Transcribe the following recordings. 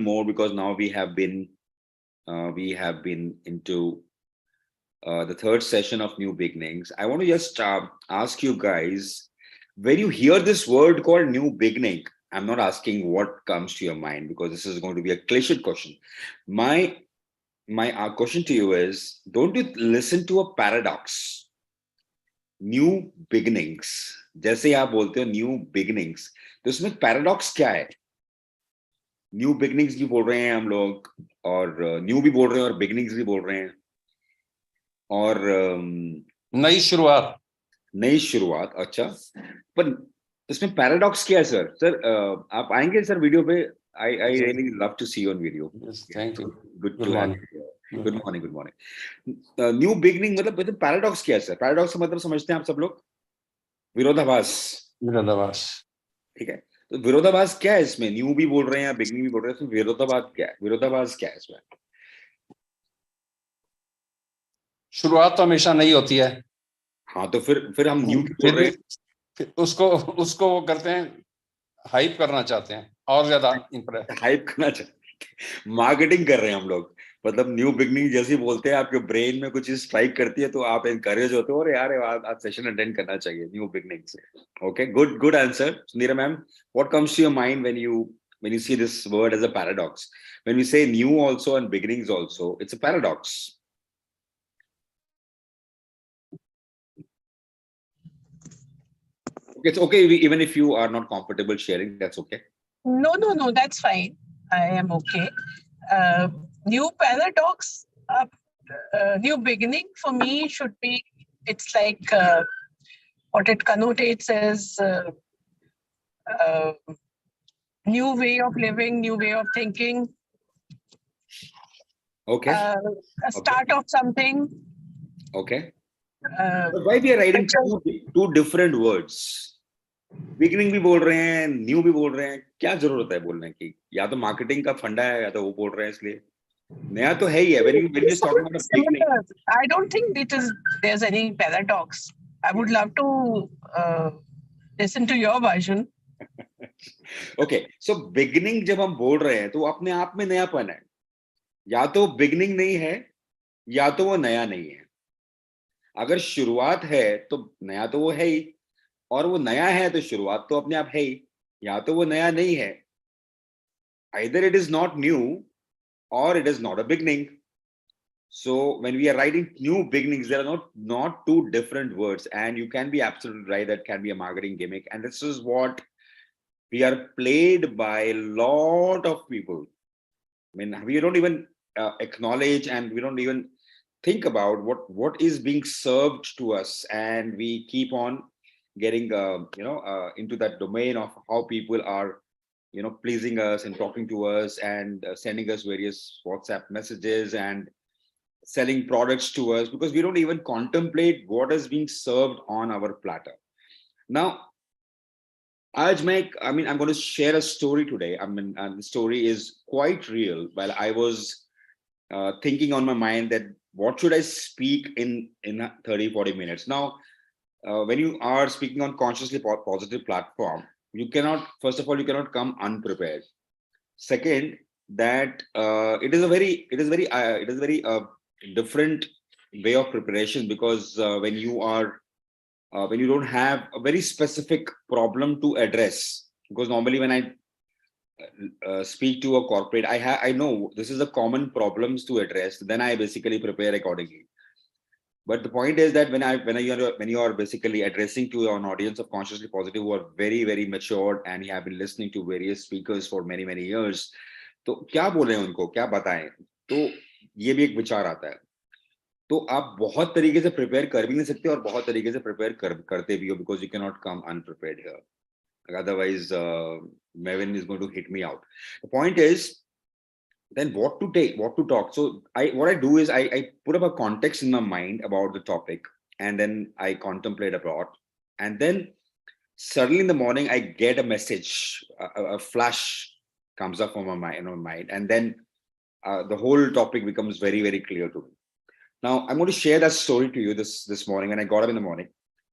more because now we have been into the third session of New Beginnings. I want to just ask you guys, when you hear this word called new beginning, I'm not asking what comes to your mind because this is going to be a cliched question. My question to you is, don't you listen to a paradox? New beginnings. जैसे आप बोलते हो new beginnings, तो इसमें paradox क्या है? New beginnings भी बोल रहे हैं हम लोग, और न्यू भी बोल रहे हैं और बिगनिंग्स भी बोल रहे हैं, और नई शुरुआत. अच्छा, पर इसमें पैराडॉक्स क्या है सर? आप आएंगे सर वीडियो पे? I really love to see on video. Thank you. Good morning. New beginning मतलब पैराडॉक्स क्या है सर? पैराडॉक्स का मतलब समझते हैं आप सब लोग? विरोधाभास. ठीक है, तो विरोधाभास क्या है इसमें? न्यू भी बोल रहे हैं या बिगनिंग भी बोल रहे हैं, इसमें विरोधाभास क्या है इसमें? शुरुआत तो हमेशा नई होती है. हाँ, तो फिर हम न्यू बोल रहे हैं. फिर उसको वो करते हैं, हाइप करना चाहते हैं, और ज्यादा हाइप करना चाहते हैं, मार्केटिंग कर रहे हैं हम लोग. मतलब न्यू बिगनिंग जैसे बोलते हैं, आपके ब्रेन में कुछ स्ट्राइक करती है तो आप एनकरेज होते हो, अरे यार आज सेशन अटेंड करना चाहिए न्यू बिगनिंग से. Okay, good answer. Sunira ma'am, what comes to your mind when you see this word as a paradox? When we say new also and beginnings also, it's a paradox. It's okay even if you are not comfortable sharing, that's okay. No, that's fine. I am okay. New paradox, new beginning for me should be, it's like what it connotates as new way of living, new way of thinking. Okay. A start of something. Okay. But why we are writing two different words? Beginning भी बोल रहे हैं, new भी बोल रहे हैं. क्या जरूरत है बोलने की? या तो मार्केटिंग का फंडा है या तो वो बोल रहे हैं, इसलिए नया तो है ही है. When you talk about a beginning, I don't think there's any paradox. I would love to listen to your version. Okay, so beginning जब हम बोल रहे हैं तो अपने आप में नयापन है. या तो बिगिनिंग नहीं है या तो वो नया नहीं है. अगर शुरुआत है तो नया तो वो है ही, और वो नया है तो शुरुआत तो अपने आप है ही. या तो वो नया नहीं है, either it is not new or it is not a beginning. So when we are writing new beginnings, there are not two different words, and you can be absolutely right, that can be a marketing gimmick, and this is what we are played by a lot of people. I mean, we don't even acknowledge, and we don't even think about what is being served to us, and we keep on getting into that domain of how people are pleasing us and talking to us and sending us various WhatsApp messages and selling products to us, because we don't even contemplate what is being served on our platter. Now, I'm going to share a story today. And the story is quite real. While I was thinking on my mind that what should I speak in 30-40 minutes. Now, when you are speaking on consciously positive platform, you cannot, first of all, you cannot come unprepared. Second, that it is a very different way of preparation, because when you don't have a very specific problem to address, because normally when I speak to a corporate, I know this is a common problems to address, then I basically prepare accordingly. But the point is that when you are basically addressing to an audience of consciously positive who are very, very matured and you have been listening to various speakers for many, many years, तो क्या बोले उनको, क्या बताएं, तो ये भी एक विचार आता है. तो आप बहुत तरीके से प्रिपेयर कर भी नहीं सकते और बहुत तरीके से प्रिपेयर करते भी हो, because you cannot come unprepared here. Otherwise, Mevin is going to hit me out. The point is, then what to talk. So what I do is I put up a context in my mind about the topic, and then I contemplate about, and then suddenly in the morning I get a message, a flash comes up on my mind, and then the whole topic becomes very, very clear to me. Now I'm going to share that story to you this morning. When I got up in the morning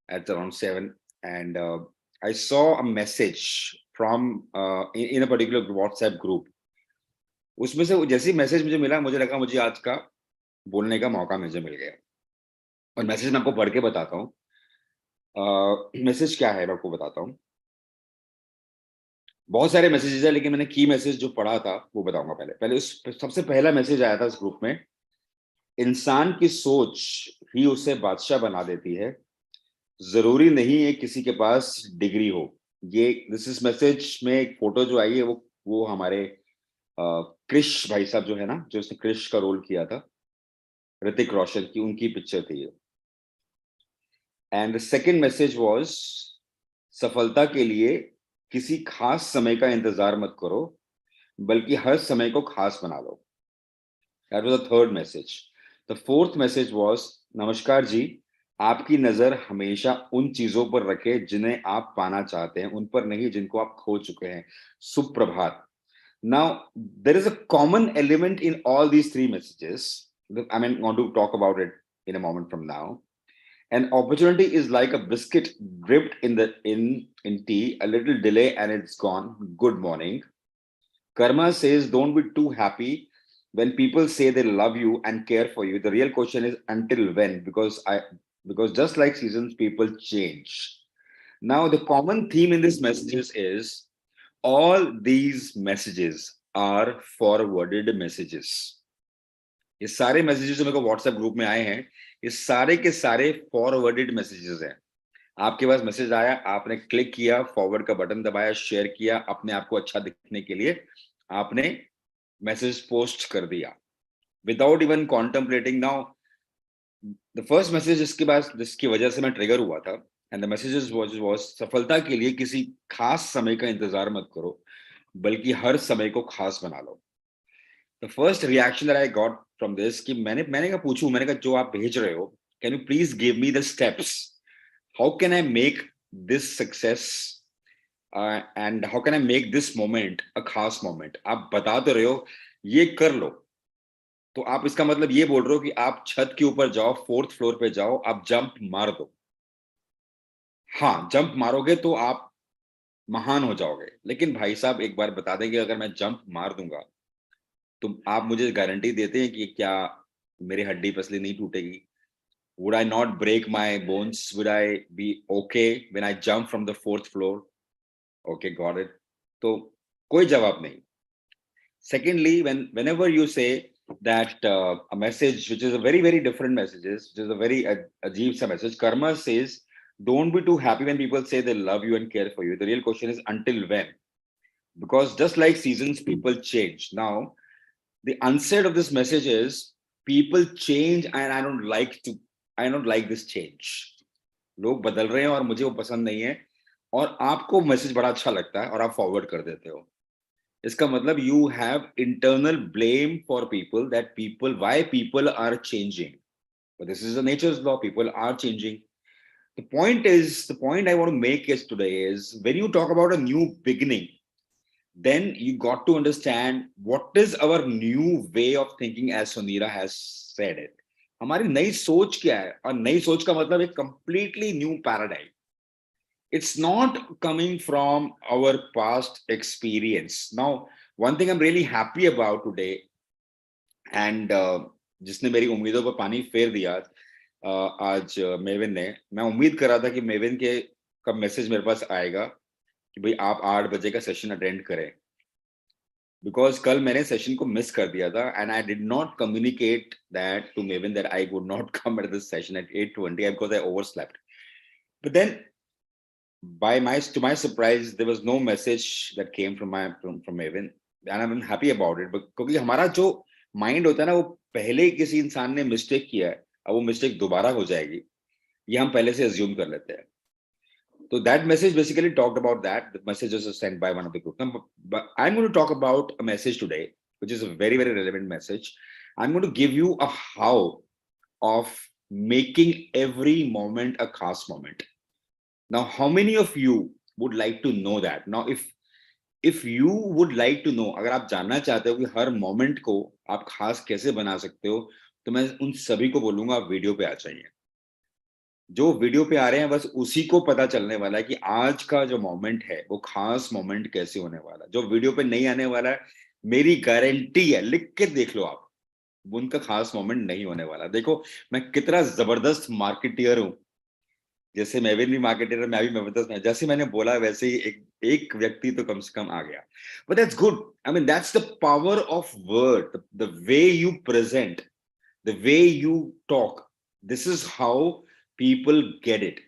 at around 7, and I saw a message from in a particular WhatsApp group. उसमें से जैसे message मुझे मिला, मुझे लगा मुझे आज का बोलने का मौका मुझे मिल गया। और मैसेज मैं आपको पढ़ के बताता हूँ। मैसेज क्या है मैं आपको बताता हूँ। बहुत सारे मैसेजेस है, लेकिन मैंने की मैसेज जो पढ़ा था वो बताऊंगा। पहले पहले उस सबसे पहला मैसेज आया था इस ग्रुप में, इंसान की सोच ही उसे बादशाह बना देती है, जरूरी नहीं है किसी के पास डिग्री हो। ये दिस इज मैसेज में एक फोटो जो आई है वो हमारे क्रिश भाई साहब जो है ना, जो उसने क्रिश का रोल किया था, ऋतिक रोशन की, उनकी पिक्चर थी ये। And the second message was, सफलता के लिए किसी खास समय का इंतजार मत करो, बल्कि हर समय को खास बना लो। That was the third message. The fourth message was, namaskar जी, आपकी नजर हमेशा उन चीजों पर रखे जिन्हें आप पाना चाहते हैं, उन पर नहीं जिनको आप खो चुके हैं। सुप्रभात। Now, there is a common element in all these three messages. I mean, I want to talk about it in a moment from now. An opportunity is like a biscuit dripped in tea, a little delay and it's gone. Good morning. Karma says, don't be too happy when people say they love you and care for you. The real question is until when? Because just like seasons, people change. Now, the common theme in these messages is all these messages are forwarded messages. ये सारे messages जो मेरे को WhatsApp group में आए हैं, ये सारे के सारे फॉरवर्डेड मैसेजेस हैं। आपके पास मैसेज आया, आपने क्लिक किया, फॉरवर्ड का बटन दबाया, शेयर किया, अपने आप को अच्छा दिखने के लिए आपने मैसेज पोस्ट कर दिया, without even contemplating. Now the first message जिसकी वजह से मैं ट्रिगर हुआ था, एंड द मैसेजेस वाज, सफलता के लिए किसी खास समय का इंतजार मत करो, बल्कि हर समय को खास बना लो। The first reaction that I got from this कि मैंने कहा जो आप भेज रहे हो, can you please give me the steps, how can I make this success and how can I make this moment a खास मोमेंट। आप बता तो रहे हो ये कर लो, तो आप इसका मतलब ये बोल रहे हो कि आप छत के ऊपर जाओ, फोर्थ फ्लोर पे जाओ, आप जंप मार दो। हाँ, जंप मारोगे तो आप महान हो जाओगे, लेकिन भाई साहब एक बार बता देंगे, अगर मैं जंप मार दूंगा तो आप मुझे गारंटी देते हैं कि क्या मेरी हड्डी पसली नहीं टूटेगी? Would I not break my bones? Would I be okay when I jump from the fourth floor? Okay, got it. तो कोई जवाब नहीं। Secondly, whenever you say that a message which is a very different messages, which is a very ajeeb sa message, karma says, don't be too happy when people say they love you and care for you. The real question is until when? Because just like seasons, people change. Now, the onset of this message is people change, and I don't like this change. लोग बदल रहे हैं और मुझे वो पसंद नहीं है, और आपको मैसेज बड़ा अच्छा लगता है और आप फॉरवर्ड कर देते हो। इसका मतलब you have internal blame for people, that people, why people are changing. But this is the nature's law, people are changing. The point I want to make is today is, when you talk about a new beginning, then you got to understand what is our new way of thinking, as Sunira has said it. हमारी नई सोच क्या है? और नई सोच का मतलब एक completely new paradigm. It's not coming from our past experience. Now, one thing I'm really happy about today, and जिसने मेरी उम्मीदों पर पानी फेर दिया आज मेविन ने, मैं उम्मीद कर रहा था कि मेविन के का मैसेज मेरे पास आएगा कि भाई आप 8 बजे का सेशन अटेंड करें, बिकॉज कल मैंने सेशन को मिस कर दिया था, and I did not communicate that to Mevin that I would not come at this session at 8:20 because I overslept. But then to my surprise, there was no message that came from Evan, and I'm happy about it, but क्योंकि हमारा जो mind होता है ना, वो पहले ही किसी इंसान ने मिस्टेक किया है, अब वो मिस्टेक दोबारा हो जाएगी, ये हम पहले से अज्यूम कर लेते हैं। तो that message basically talked about that. The messages are sent by one of the group. But I'm going to talk about a message today, which is a very relevant message. I'm going to give you a how of making every moment a khas moment. Now, how many of you would like to know that? Now, if you would like to know, अगर आप जानना चाहते हो कि हर moment को आप खास कैसे बना सकते हो, तो मैं उन सभी को बोलूंगा आप वीडियो पे आ जाइए। जो वीडियो पे आ रहे हैं बस उसी को पता चलने वाला है कि आज का जो मोमेंट है वो खास मोमेंट कैसे होने वाला है। जो वीडियो पे नहीं आने वाला है, मेरी गारंटी है, लिख के देख लो आप, उनका खास मोमेंट नहीं होने वाला। देखो मैं कितना जबरदस्त मार्केटियर हूँ, जैसे मैं भी नहीं मार्केटर, मैं भी जबरदस्त, जैसे मैंने बोला वैसे ही एक व्यक्ति तो कम से कम आ गया। But that's good, I mean that's the power of word, the way you present, the way you talk, this is how people get it.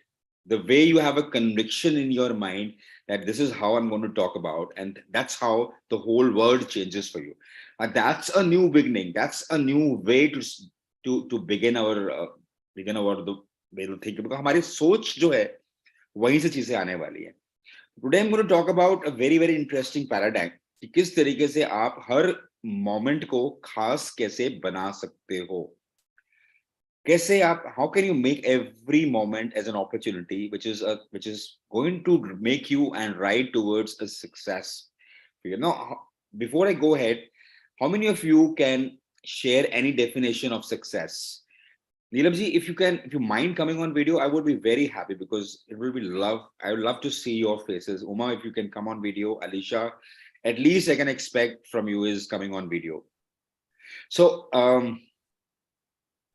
The way you have a conviction in your mind that this is how I'm going to talk about, and that's how the whole world changes for you. And that's a new beginning, that's a new way to begin our the way to think, because हमारी सोच जो है वहीं से चीजें आने वाली है। Today I'm going to talk about a very very interesting paradigm कि किस तरीके से आप हर मोमेंट को खास कैसे बना सकते हो, कैसे आप, how can you make every moment as an opportunity which is going to make you and ride towards a success. You know, before I go ahead, how many of you can share any definition of success? Neelam ji, if you can, if you mind coming on video, I would be very happy, because it will be love, I would love to see your faces. Uma, if you can come on video. Alicia, at least I can expect from you is coming on video. So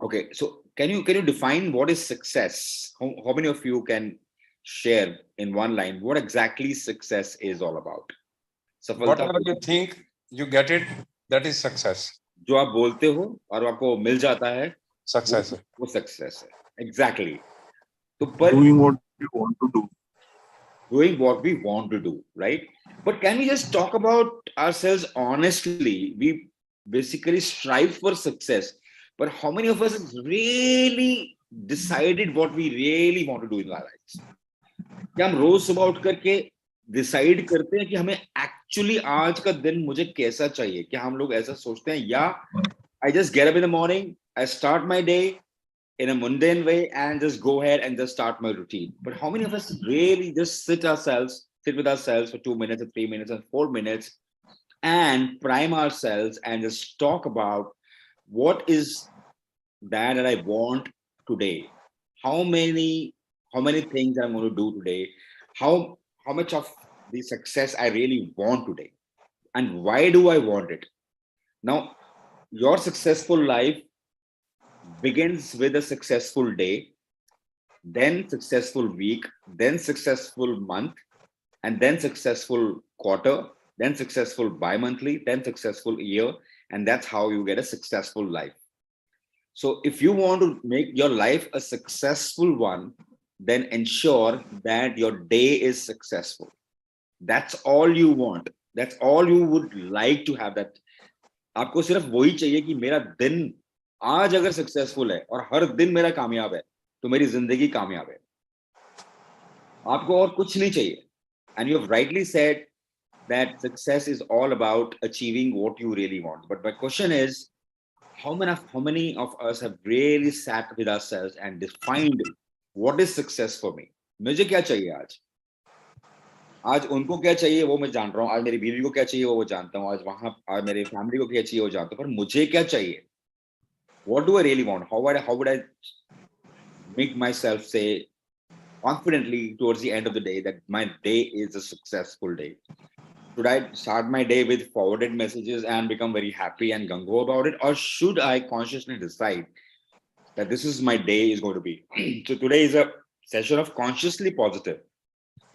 okay, so can you define what is success? How many of you can share in one line what exactly success is all about? सफलता Whatever you think you get it, that is success. जो आप बोलते हो और आपको मिल जाता है, Success. वो सक्सेस है। एग्जैक्टली। तो पर doing what you want to do. doing what we want to do, right? But can we just talk about ourselves honestly? We basically strive for success, but how many of us has really decided what we really want to do in our lives? क्या हम रोज सुबह उठ करके decide करते हैं कि हमें actually आज का दिन मुझे कैसा चाहिए? क्या हम लोग ऐसा सोचते हैं, या I just get up in the morning, I start my day in a mundane way and just go ahead and just start my routine? But how many of us really just sit with ourselves for 2 minutes or 3 minutes or 4 minutes and prime ourselves and just talk about what is that I want today? How many things I'm going to do today? How much of the success I really want today? And why do I want it? Now, your successful life begins with a successful day, then successful week, then successful month, and then successful quarter, then successful bi-monthly, then successful year, and that's how you get a successful life. So if you want to make your life a successful one, then ensure that your day is successful. That's all you want. That's all you would like to have. That आपको सिर्फ वही चाहिए कि मेरा दिन आज अगर successful है और हर दिन मेरा कामयाब है, तो मेरी जिंदगी कामयाब है। आपको और कुछ नहीं चाहिए. And you have rightly said that success is all about achieving what you really want. But my question is, how many of us have really sat with ourselves and defined what is success for me? मुझे क्या चाहिए आज? आज उनको क्या चाहिए वो मैं जान रहा हूँ, आज मेरी बीवी को क्या चाहिए वो जानता हूँ, आज मेरे फैमिली को क्या चाहिए वो जानता हूँ, पर मुझे क्या चाहिए? What do I really want? How would I make myself say confidently towards the end of the day that my day is a successful day? Should I start my day with forwarded messages and become very happy and gung-ho about it? Or should I consciously decide that this is my day is going to be? So today is a session of consciously positive.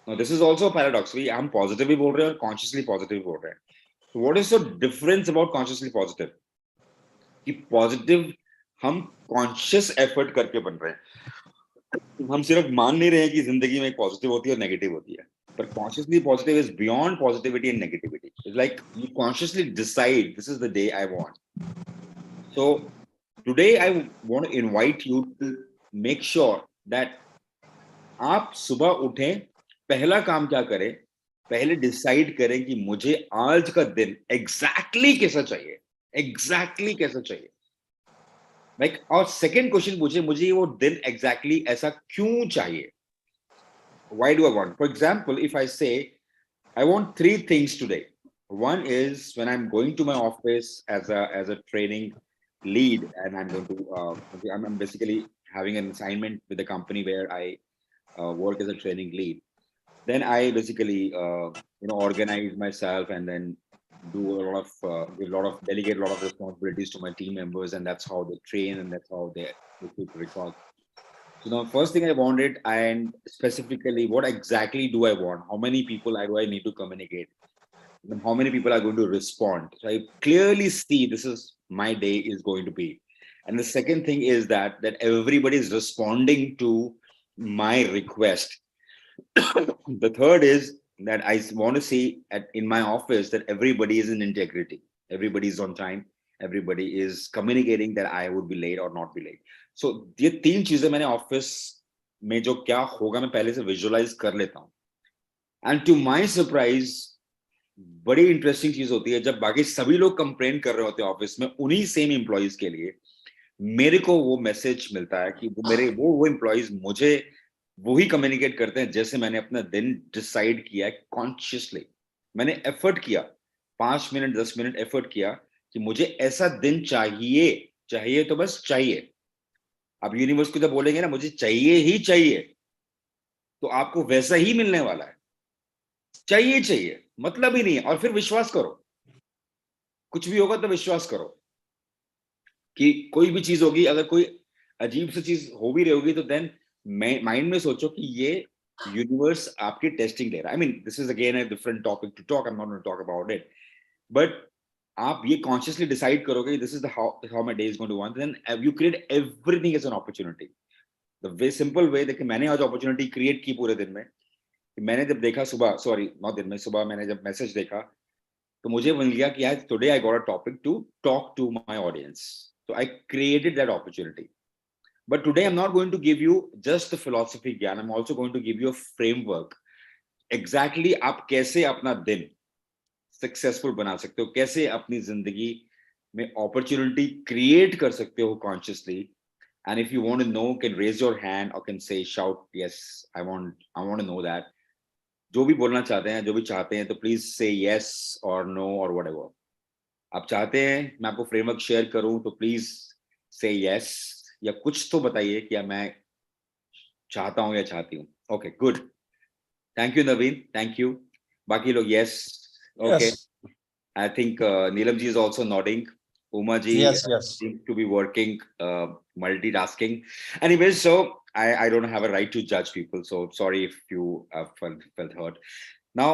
Now this is also a paradox. हम positive भी बोल रहे हैं और consciously positive भी बोल रहे हैं. So what is the difference about consciously positive? कि positive हम conscious effort करके बन रहे हैं. हम सिर्फ मान नहीं रहे हैं कि जिंदगी में एक positive होती है और negative होती है. But consciously positive is beyond positivity and negativity. It's like you consciously decide this is the day I want. So today I want to invite you to make sure that आप सुबह उठें, पहला काम क्या करें? पहले डिसाइड करें कि मुझे आज का दिन एग्जैक्टली कैसा चाहिए, एग्जैक्टली कैसा चाहिए. लाइक और सेकंड क्वेश्चन पूछे, मुझे वो दिन एग्जैक्टली ऐसा क्यों चाहिए? Why do I want? For example, if I say I want 3 things today. One is when I'm going to my office as a training lead, and I'm going to I'm basically having an assignment with the company where I work as a training lead. Then I basically organize myself and then do a lot of delegate a lot of responsibilities to my team members, and that's how they train and that's how they keep records. So now, first thing I wanted, and specifically, what exactly do I want? How many people do I need to communicate? And how many people are going to respond? So I clearly see this is my day is going to be. And the second thing is that everybody is responding to my request. The third is that I want to see in my office that everybody is in integrity, everybody is on time, everybody is communicating that I would be late or not be late. So ये तीन चीजें मैंने office में जो क्या होगा मैं पहले से विजुअलाइज कर लेता हूँ. एंड टू माय सरप्राइज बड़ी इंटरेस्टिंग चीज होती है जब बाकी सभी लोग कंप्लेन कर रहे होते हैं ऑफिस में उन्हीं सेम एम्प्लॉइज के लिए मेरे को वो मैसेज मिलता है कि वो एम्प्लॉइज मुझे वही कम्युनिकेट करते हैं जैसे मैंने अपना दिन डिसाइड किया कॉन्शियसली. मैंने एफर्ट किया 5 मिनट 10 मिनट एफर्ट किया कि मुझे ऐसा दिन चाहिए तो बस चाहिए. अब यूनिवर्स को जब बोलेंगे ना मुझे चाहिए ही चाहिए तो आपको वैसा ही मिलने वाला है. चाहिए मतलब ही नहीं है. और फिर विश्वास करो, कुछ भी होगा तो विश्वास करो कि कोई भी चीज होगी. अगर कोई अजीब सी चीज हो भी रही होगी तो देन माइंड में सोचो कि ये यूनिवर्स आपकी टेस्टिंग ले रहा है. I mean this is again a different topic to talk. I am not going to talk about it, but आप ये कॉन्शियसली डिसाइड करोगे this is the how my day is going to want, then you create everything as an opportunity. The way simple way देखिए मैंने आज opportunity create की पूरे दिन में. मैंने जब देखा सुबह, सॉरी नॉट दिन में, सुबह मैंने जब मैसेज देखा तो मुझे मिल गया कि आज today I got a topic to talk to my audience. So I created that opportunity. But today I'm not going to give you just the philosophy ज्ञान. I'm also going to give you a framework. Exactly आप कैसे अपना दिन successful बना सकते हो, कैसे अपनी जिंदगी में अपॉर्चुनिटी क्रिएट कर सकते हो consciously. And if you want to know, can raise your hand or can say, shout, yes, I want to know that. जो भी बोलना चाहते हैं, जो भी चाहते हैं, तो please say yes or no or whatever. आप चाहते हैं मैं आपको फ्रेमवर्क शेयर करूं तो प्लीज से यस, या कुछ तो बताइए कि मैं चाहता हूं या चाहती हूं. Okay good, thank you Naveen, thank you. बाकी लोग yes. Okay, I think Neelam ji is also nodding. Uma ji seems to be working multitasking. Anyways, so I don't have a right to judge people, so sorry if you felt hurt. Now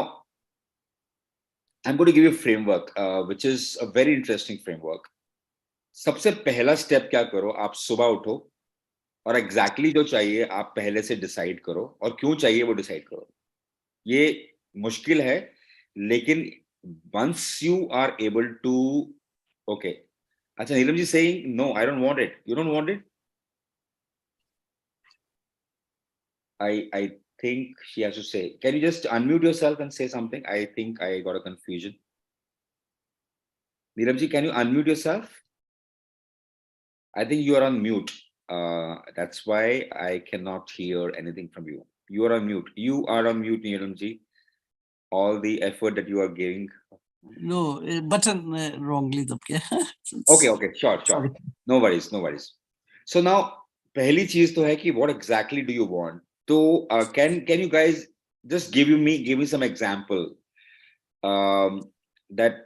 I'm going to give you a framework, which is a very interesting framework. सबसे पहला step क्या करो, आप सुबह उठो और exactly जो चाहिए आप पहले से डिसाइड करो और क्यों चाहिए वो डिसाइड करो. ये मुश्किल है लेकिन once you are able to, okay. अच्छा Neelam ji saying no, I don't want it. You don't want it? I think she has to say. Can you just unmute yourself and say something? I think I got a confusion. Neelam ji, can you unmute yourself? I think you are on mute. That's why I cannot hear anything from you. You are on mute. You are on mute, Neelam ji. All the effort that you are giving. No, button wrongly दब Okay, sure. Sorry. No worries. So now, पहली चीज तो है कि what exactly do you want? So can you guys just give me some example that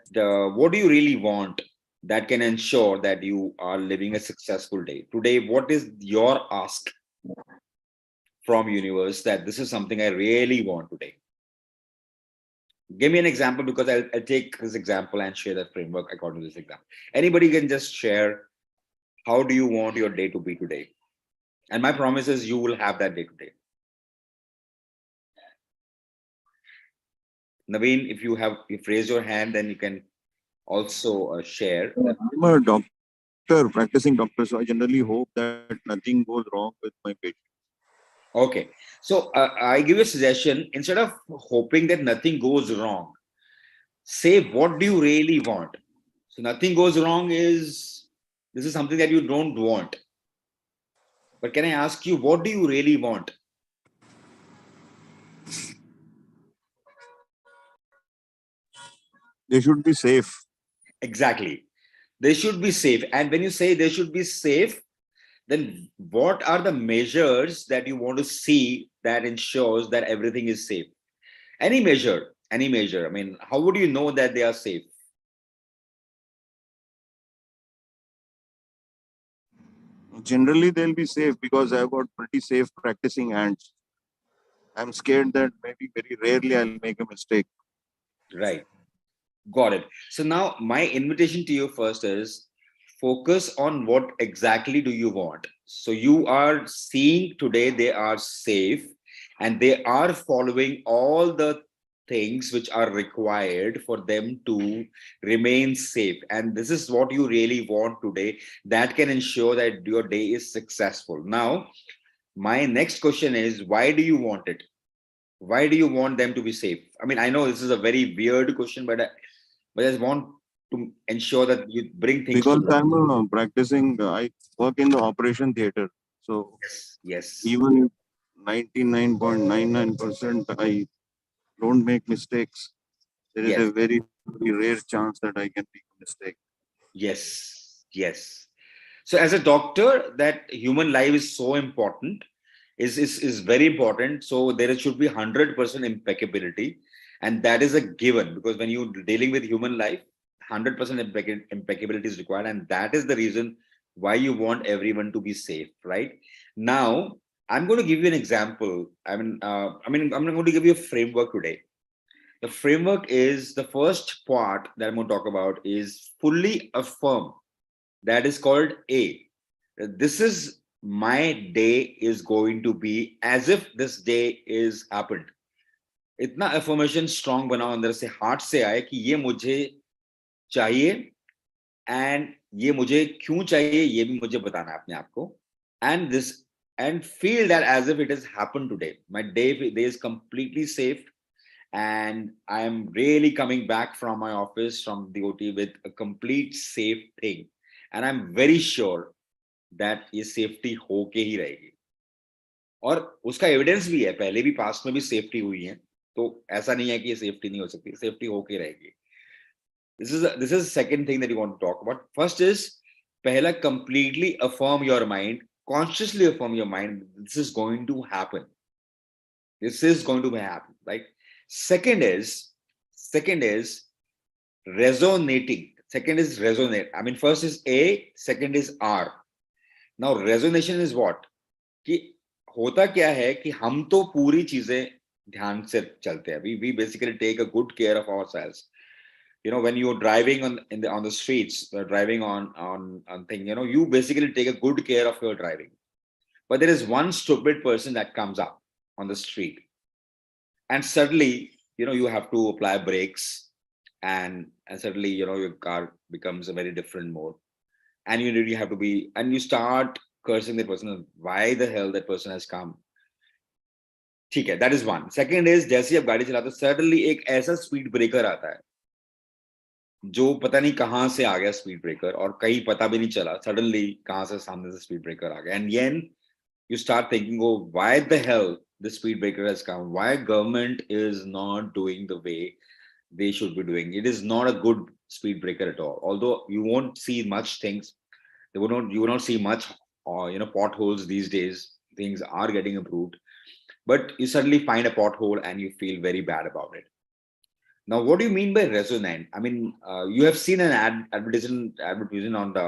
what do you really want that can ensure that you are living a successful day today? What is your ask from universe that this is something I really want today? Give me an example, because I'll take this example and share that framework according to this example. Anybody can just share how do you want your day to be today, and my promise is you will have that day today. Naveen, if you raise your hand, then you can also share. I'm a doctor, practicing doctor, so I generally hope that nothing goes wrong with my patient. Okay, so I give you a suggestion. Instead of hoping that nothing goes wrong, say what do you really want. So nothing goes wrong this is something that you don't want. But can I ask you, what do you really want? They should be safe. Exactly. They should be safe. And when you say they should be safe, then what are the measures that you want to see that ensures that everything is safe? Any measure. I mean, how would you know that they are safe? Generally, they'll be safe because I've got pretty safe practicing hands. I'm scared that maybe very rarely I'll make a mistake. Right. Got it. So now my invitation to you first is focus on what exactly do you want. So you are seeing today they are safe and they are following all the things which are required for them to remain safe. And this is what you really want today that can ensure that your day is successful. Now, my next question is why do you want it? Why do you want them to be safe? I mean, I know this is a very weird question, but I just want to ensure that you bring things to Because light. I'm practicing, I work in the operation theater. So Yes, yes, even if 99.99% I don't make mistakes, there is yes, a very, very rare chance that I can make a mistake. yes, yes. So as a doctor, that human life is so important, is very important. So there should be 100% impeccability, and that is a given because when you're dealing with human life, 100% impeccability is required, and that is the reason why you want everyone to be safe, right? Now, I'm going to give you an example. I'm going to give you a framework today. The framework is the first part that I'm going to talk about is fully affirm. That is called A. This is my day is going to be as if this day is happened. इतना affirmation strong बनाओ अंदर से heart से आए कि ये मुझे चाहिए and ये मुझे क्यों चाहिए ये भी मुझे बताना है अपने आप को and this and feel that as if it has happened today. My day is completely safe and I am really coming back from my office from the OT with a complete safe thing and I'm very sure that ये safety होके ही रहेगी और उसका evidence भी है पहले भी past में भी सेफ्टी हुई है तो ऐसा नहीं है कि ये सेफ्टी नहीं हो सकती सेफ्टी होके रहेगी this is second thing that you want to talk about first is पहला completely affirm your mind consciously affirm your mind this is going to happen right second is resonating second is resonate I mean first is A second is R now resonation is what कि होता क्या है कि हम तो पूरी चीजें ध्यान से चलते हैं we basically take a good care of ourselves you know when you're driving on the streets driving on thing you know you basically take a good care of your driving but there is one stupid person that comes up on the street and suddenly you know you have to apply brakes and suddenly you know your car becomes a very different mode and you really have to be and you start cursing the person why the hell that person has come ठीक है that is one second is जैसे ही आप गाड़ी चलाते हो suddenly एक ऐसा speed breaker आता है जो पता नहीं कहां से आ गया स्पीड ब्रेकर और कहीं पता भी नहीं चला सडनली कहां से सामने से स्पीड ब्रेकर आ गया and then you start thinking oh why the hell the speed breaker has come why government is not doing the way they should be doing it is not a good speed breaker at all although you won't see much things you will not see much you know potholes these days things are getting improved but you suddenly find a pothole and you feel very bad about it now what do you mean by resonant I mean you have seen an advertisement on the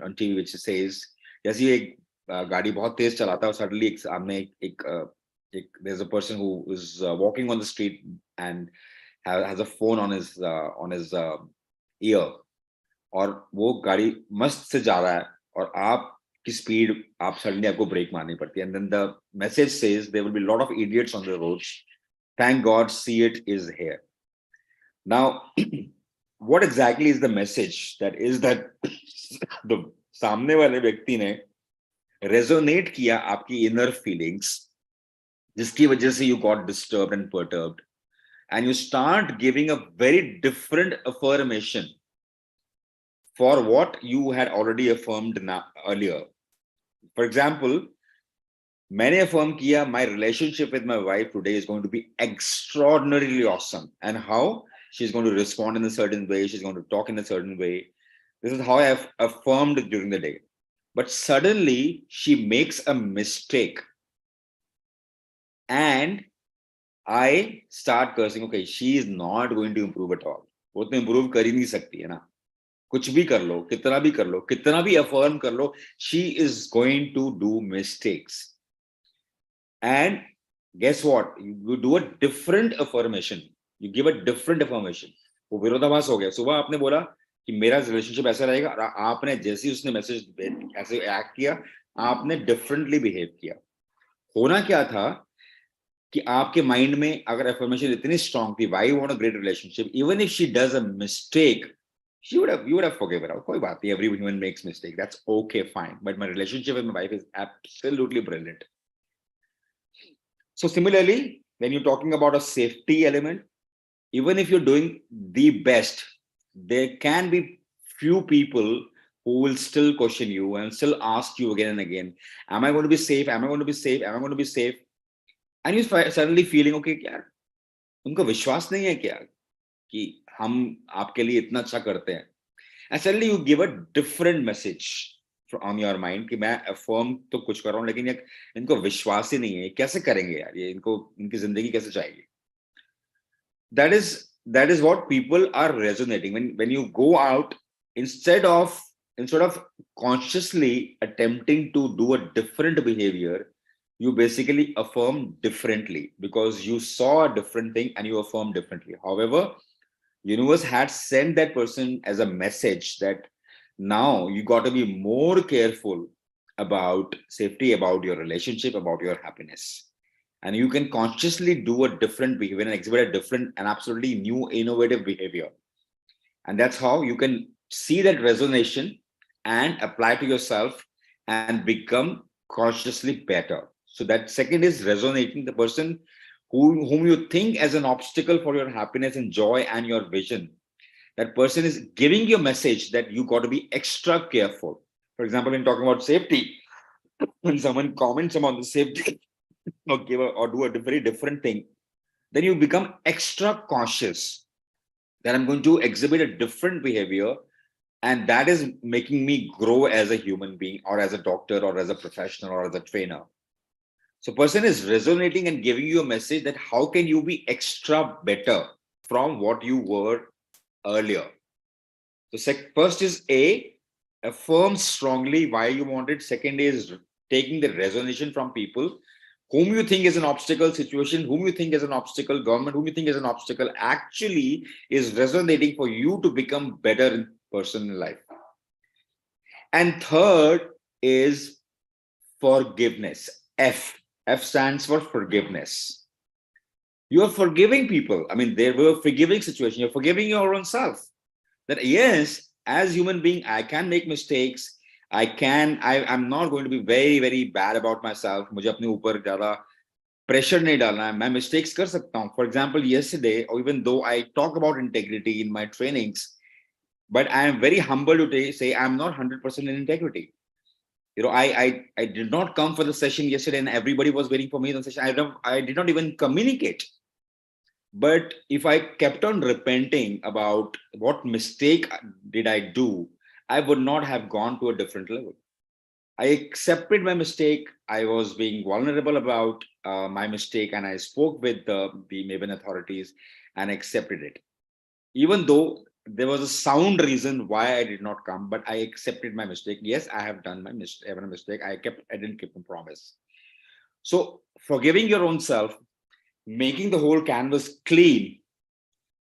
on TV which says जैसे ही एक गाड़ी बहुत तेज चलाता है और suddenly एक सामने एक there's a person who is walking on the street and has a phone on his ear और वो गाड़ी मस्त से जा रहा है और आप की स्पीड आप सडनली आपको ब्रेक मारनी पड़ती है and then the message says there will be lot of idiots on the roads thank God see it is here now what exactly is the message that is that the सामने वाले व्यक्ति ने resonate किया आपकी inner feelings जिसकी वजह से you got disturbed and perturbed and you start giving a very different affirmation for what you had already affirmed earlier. For example, मैंने affirm किया my relationship with my wife today is going to be extraordinarily awesome and how she's going to respond in a certain way, she's going to talk in a certain way. This is how I have affirmed during the day. But suddenly she makes a mistake and I start cursing, okay, she is not going to improve at all. वो तो improve कर ही नहीं सकती है ना. कुछ भी कर लो, कितना भी कर लो, कितना भी अफर्म कर लो, she is going to do mistakes. And guess what? You do a different affirmation. You give a different affirmation. वो विरोधाभास हो गया. सुबह आपने बोला कि मेरा रिलेशनशिप ऐसा रहेगा, और आपने जैसे ही उसने मैसेज ऐसे एक्ट किया, आपने डिफरेंटली बिहेव किया. होना क्या था कि आपके माइंड में अगर अफर्मेशन इतनी स्ट्रांग थी, why you want a great relationship, even if she does a mistake, you would have forgiven her. कोई बात नहीं, every human makes mistake, that's okay, fine, but my relationship with my wife is absolutely brilliant. So similarly, when you're talking about a safety element, even if you're doing the best, there can be few people who will still question you and still ask you again and again, am I going to be safe? Am I going to be safe? Am I going to be safe? And you suddenly feeling, okay, यार उनको विश्वास नहीं है क्या कि हम आपके लिए इतना अच्छा करते हैं? And suddenly you give a different message on your mind कि मैं affirm तो कुछ कर रहा हूँ, लेकिन ये इनको विश्वास ही नहीं है, कैसे करेंगे यार ये, इनको इनकी जिंदगी कैसे जाएगी? That is what people are resonating when you go out, instead of consciously attempting to do a different behavior, you basically affirm differently because you saw a different thing and you affirm differently. However, universe had sent that person as a message that now you got to be more careful about safety, about your relationship, about your happiness. And you can consciously do a different behavior and exhibit a different and absolutely new innovative behavior. And that's how you can see that resonation and apply to yourself and become consciously better. So that second is resonating, the person whom you think as an obstacle for your happiness and joy and your vision. That person is giving you a message that you got to be extra careful. For example, when talking about safety, when someone comments about the safety or do a very different thing, then you become extra cautious that I'm going to exhibit a different behavior, and that is making me grow as a human being or as a doctor or as a professional or as a trainer. So person is resonating and giving you a message that how can you be extra better from what you were earlier. So first is affirm strongly why you want it. Second is taking the resonation from people whom you think is an obstacle, situation whom you think is an obstacle, government whom you think is an obstacle, actually is resonating for you to become better person in life. And third is forgiveness. F stands for forgiveness. You are forgiving people. I mean, there were forgiving situation. You're forgiving your own self. That yes, as human being, I can make mistakes. I'm not going to be very, very bad about myself. मुझे अपने ऊपर ज़्यादा pressure नहीं डालना है. मैं mistakes कर सकता हूँ. For example, yesterday, or even though I talk about integrity in my trainings, but I am very humble to say I'm not 100% in integrity. You know, I did not come for the session yesterday and everybody was waiting for me in the session. I did not even communicate. But if I kept on repenting about what mistake did I do, I would not have gone to a different level. I accepted my mistake. I was being vulnerable about my mistake, and I spoke with the Maven authorities and accepted it. Even though there was a sound reason why I did not come, but I accepted my mistake. Yes, I have done my mistake. I didn't keep a promise. So forgiving your own self, making the whole canvas clean,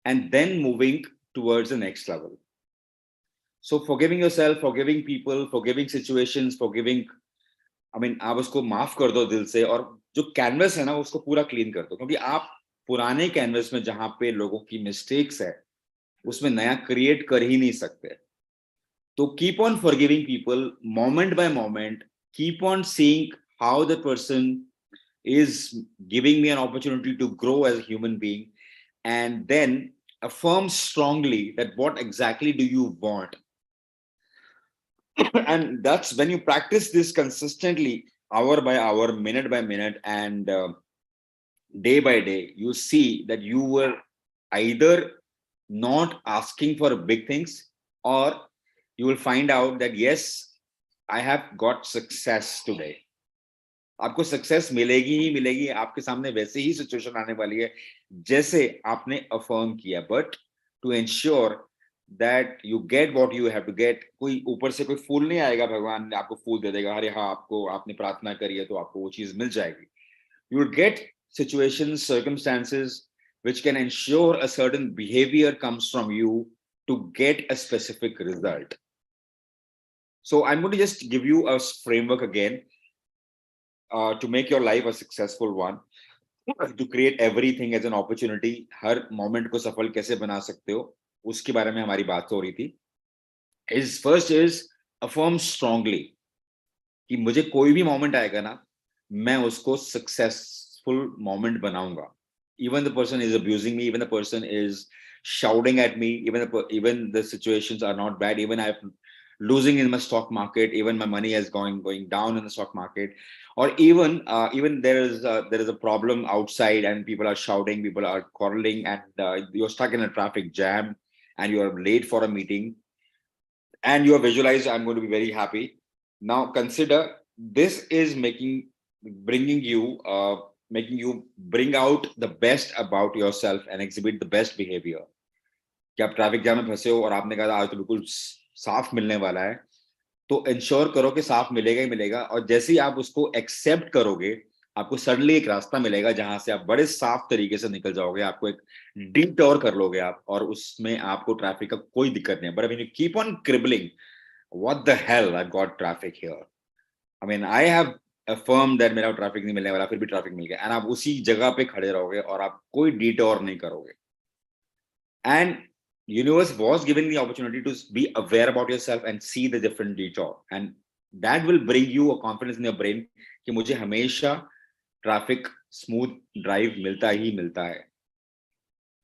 and then moving towards the next level. So forgiving yourself, forgiving people, forgiving situations, forgiving, I mean, आप उसको माफ कर दो दिल से, और जो canvas है ना उसको पूरा क्लीन कर दो, क्योंकि आप पुराने कैनवस में जहां पे लोगों की मिस्टेक्स है उसमें नया क्रिएट कर ही नहीं सकते. तो keep on forgiving people moment by moment, keep on seeing how the person is giving me an opportunity to grow as a human being, and then affirm strongly that what exactly do you want. And that's when you practice this consistently, hour by hour, minute by minute, and day by day, you see that you were either not asking for big things, or you will find out that yes, I have got success today. आपको success मिलेगी ही मिलेगी, आपके सामने वैसे ही situation आने वाली है जैसे आपने अफर्म किया. But to ensure that you get what you have to get. कोई ऊपर से कोई फूल नहीं आएगा, भगवान ने आपको फूल दे देगा, अरे हाँ आपको आपने प्रार्थना करी है तो आपको वो चीज मिल जाएगी. You will get situations, circumstances which can ensure a certain behavior comes from you to get a specific result. So I'm going to just give you a framework again to make your life a successful one, to create everything as an opportunity. Her moment को सफल कैसे बना सकते हो, उसके बारे में हमारी बात हो रही थी. First is affirm strongly कि मुझे कोई भी moment आएगा ना, मैं उसको successful moment बनाऊंगा. Even the person is abusing me, even the person is shouting at me, even the situations are not bad, even I'm losing in my stock market, even my money is going down in the stock market, or even there is a problem outside and people are shouting, people are quarreling, and you're stuck in a traffic jam and you are late for a meeting, and you are visualized, I'm going to be very happy. Now consider this is making you bring out the best about yourself and exhibit the best behavior. कि आप traffic jam में फंसे हो और आपने कहा आज तो बिल्कुल साफ मिलने वाला है, तो इंश्योर करो कि साफ मिलेगा ही मिलेगा. और जैसे ही आप उसको एक्सेप्ट करोगे, आपको सडनली एक रास्ता मिलेगा जहां से आप बड़े साफ तरीके से निकल जाओगे. आपको एक डिटोर कर लोगे आप, और उसमें आपको ट्रैफिक का कोई दिक्कत नहीं है. But when you keep on cribbling, what the hell, I got traffic here, I mean I have affirmed that मेरा ट्रैफिक नहीं मिलने वाला, फिर भी ट्रैफिक मिल गया, एंड आप उसी जगह पे खड़े रहोगे और आप कोई डिटोर नहीं करोगे. And universe was given the opportunity to be aware about yourself and see the different detour, and that will bring you a confidence in your brain कि मुझे हमेशा ट्रैफिक स्मूथ ड्राइव मिलता ही मिलता है.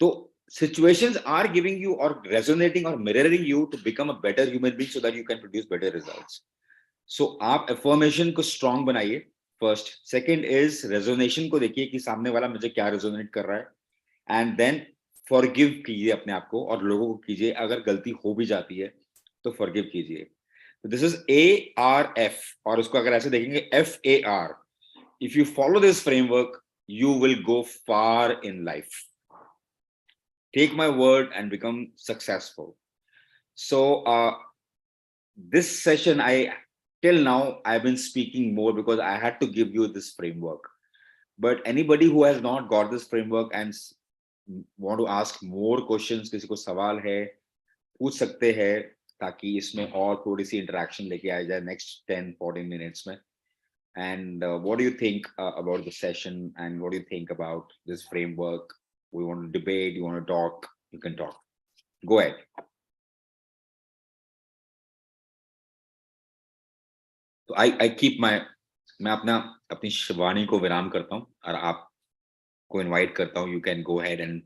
तो situations are giving you or resonating or mirroring you to become a better human being so that you can produce better results. So आप affirmation को strong बनाइए first. Second is resonation को देखिए कि सामने वाला मुझे क्या resonate कर रहा है, and then forgive कीजिए अपने आप को और लोगों को कीजिए. अगर गलती हो भी जाती है तो forgive कीजिए. So this is ARF, और उसको अगर ऐसे देखेंगे FAR. If you follow this framework, you will go far in life. Take my word and become successful. So this session, till now I've been speaking more because I had to give you this framework. But anybody who has not got this framework and want to ask more questions, किसी को सवाल है पूछ सकते हैं, ताकि इसमें और थोड़ी सी interaction लेके आ जाए next 10-14 minutes में. And what do you think about the session, and what do you think about this framework? We want to debate, you want to talk, you can talk. Go ahead. So I keep मैं अपनी वाणी को विराम करता हूँ और आपको invite करता हूँ. You can go ahead and